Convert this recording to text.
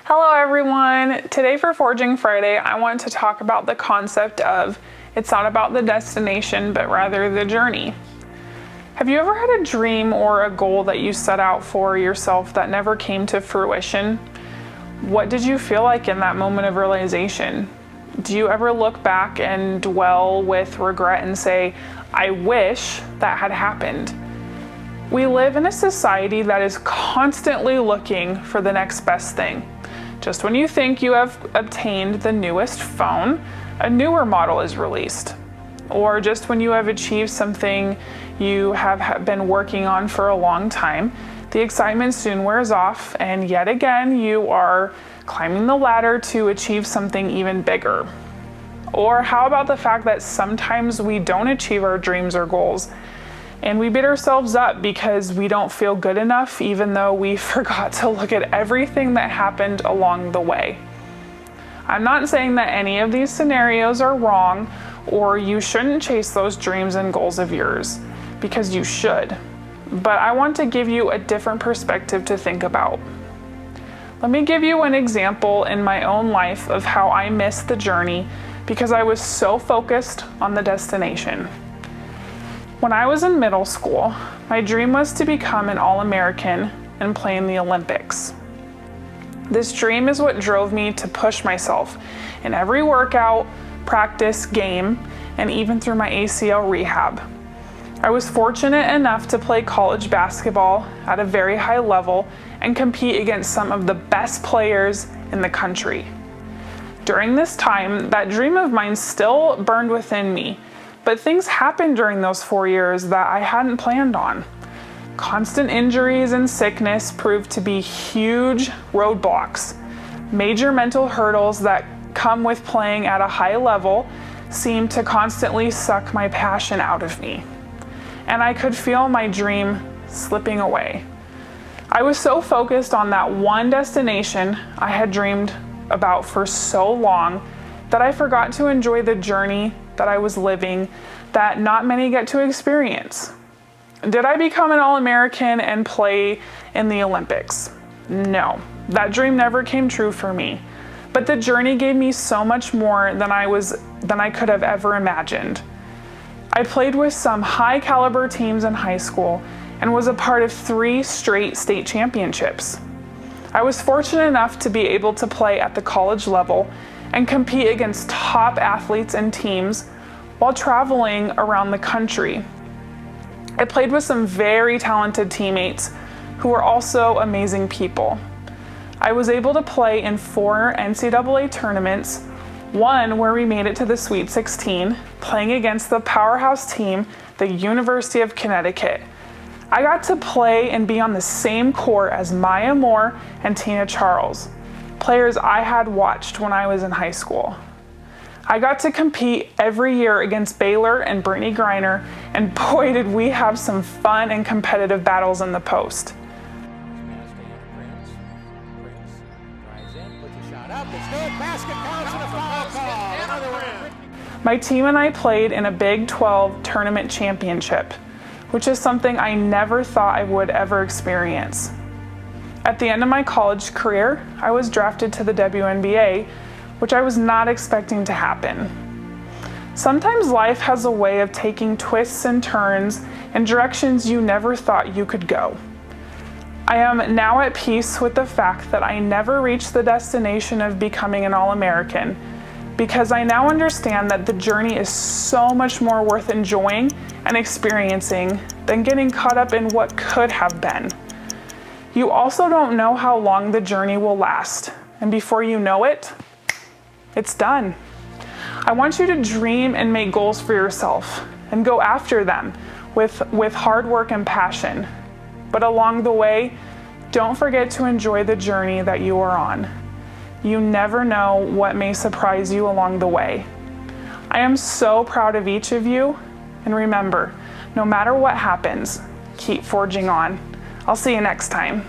Hello everyone! Today for Forging Friday, I want to talk about the concept of it's not about the destination, but rather the journey. Have you ever had a dream or a goal that you set out for yourself that never came to fruition? What did you feel like in that moment of realization? Do you ever look back and dwell with regret and say, I wish that had happened? We live in a society that is constantly looking for the next best thing. Just when you think you have obtained the newest phone, a newer model is released. Or just when you have achieved something you have been working on for a long time, the excitement soon wears off, and yet again you are climbing the ladder to achieve something even bigger. Or how about the fact that sometimes we don't achieve our dreams or goals, and we beat ourselves up because we don't feel good enough, even though we forgot to look at everything that happened along the way. I'm not saying that any of these scenarios are wrong or you shouldn't chase those dreams and goals of yours, because you should. But I want to give you a different perspective to think about. Let me give you an example in my own life of how I missed the journey because I was so focused on the destination. When I was in middle school, my dream was to become an All-American and play in the Olympics. This dream is what drove me to push myself in every workout, practice, game, and even through my ACL rehab. I was fortunate enough to play college basketball at a very high level and compete against some of the best players in the country. During this time, that dream of mine still burned within me. But things happened during those 4 years that I hadn't planned on. Constant injuries and sickness proved to be huge roadblocks. Major mental hurdles that come with playing at a high level seemed to constantly suck my passion out of me. And I could feel my dream slipping away. I was so focused on that one destination I had dreamed about for so long that I forgot to enjoy the journey that I was living that not many get to experience. Did I become an All-American and play in the Olympics? No, that dream never came true for me. But the journey gave me so much more than I could have ever imagined. I played with some high caliber teams in high school and was a part of 3 straight state championships. I was fortunate enough to be able to play at the college level and compete against top athletes and teams while traveling around the country. I played with some very talented teammates who were also amazing people. I was able to play in 4 NCAA tournaments, one where we made it to the Sweet 16, playing against the powerhouse team, the University of Connecticut. I got to play and be on the same court as Maya Moore and Tina Charles, players I had watched when I was in high school. I got to compete every year against Baylor and Brittany Griner, and boy did we have some fun and competitive battles in the post. My team and I played in a Big 12 tournament championship, which is something I never thought I would ever experience. At the end of my college career, I was drafted to the WNBA, which I was not expecting to happen. Sometimes life has a way of taking twists and turns in directions you never thought you could go. I am now at peace with the fact that I never reached the destination of becoming an All-American, because I now understand that the journey is so much more worth enjoying and experiencing than getting caught up in what could have been. You also don't know how long the journey will last, and before you know it, it's done. I want you to dream and make goals for yourself and go after them with hard work and passion. But along the way, don't forget to enjoy the journey that you are on. You never know what may surprise you along the way. I am so proud of each of you, and remember, no matter what happens, keep forging on. I'll see you next time.